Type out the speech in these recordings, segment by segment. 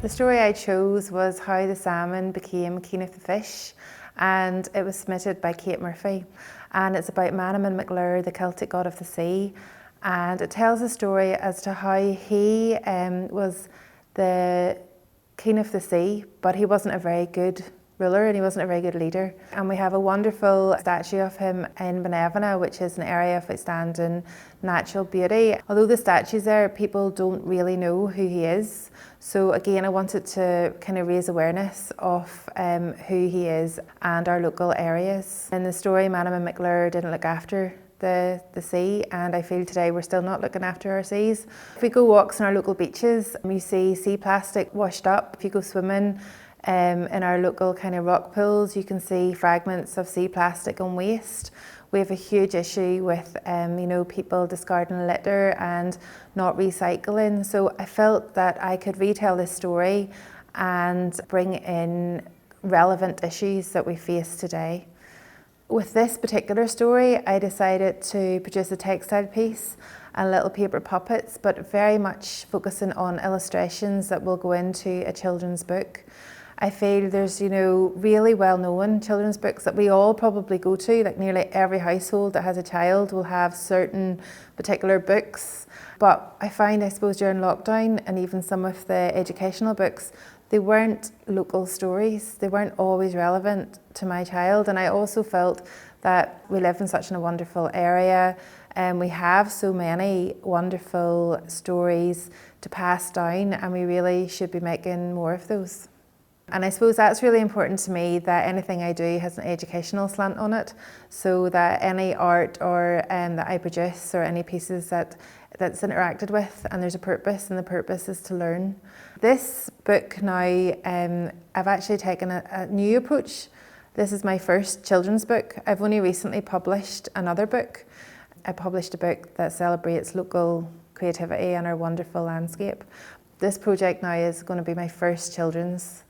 The story I chose was how the salmon became king of the fish, and it was submitted by Kate Murphy. And it's about Manannán Mac Lir, the Celtic god of the sea. And it tells a story as to how he was the king of the sea, but he wasn't a very good ruler and he wasn't a very good leader. And we have a wonderful statue of him in Benevena, which is an area of outstanding natural beauty. Although the statue's there, people don't really know who he is. So again, I wanted to kind of raise awareness of who he is and our local areas. In the story, Manannán Mac Lir didn't look after the sea, and I feel today we're still not looking after our seas. If we go walks on our local beaches, you see sea plastic washed up. If you go swimming in our local kind of rock pools, you can see fragments of sea plastic and waste. We have a huge issue with people discarding litter and not recycling. So I felt that I could retell this story and bring in relevant issues that we face today. With this particular story, I decided to produce a textile piece and little paper puppets, but very much focusing on illustrations that will go into a children's book. I feel there's, really well-known children's books that we all probably go to, like nearly every household that has a child will have certain particular books. But I find, I suppose, during lockdown and even some of the educational books, they weren't local stories. They weren't always relevant to my child. And I also felt that we live in such a wonderful area and we have so many wonderful stories to pass down, and we really should be making more of those. And I suppose that's really important to me, that anything I do has an educational slant on it, so that any art or that I produce or any pieces that's interacted with, and there's a purpose, and the purpose is to learn. This book now, I've actually taken a new approach. This is my first children's book. I've only recently published another book. I published a book that celebrates local creativity and our wonderful landscape. This project now is going to be my first children's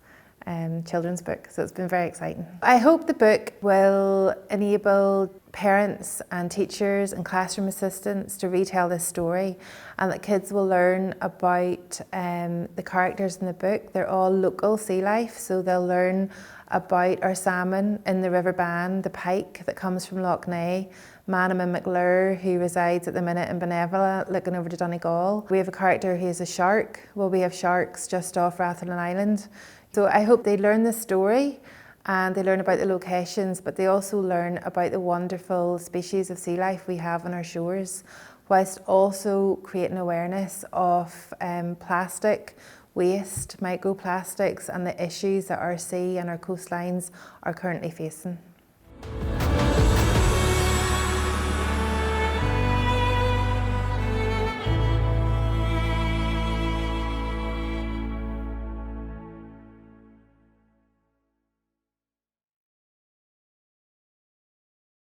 book, so it's been very exciting. I hope the book will enable parents and teachers and classroom assistants to retell this story, and that kids will learn about the characters in the book. They're all local sea life, so they'll learn about our salmon in the River Bann, the pike that comes from Lough Neagh, Manannán Mac Lir, who resides at the minute in Benevena looking over to Donegal. We have a character who is a shark. Well, we have sharks just off Rathlin Island. So I hope they learn the story and they learn about the locations, but they also learn about the wonderful species of sea life we have on our shores, whilst also creating awareness of plastic waste, microplastics, and the issues that our sea and our coastlines are currently facing.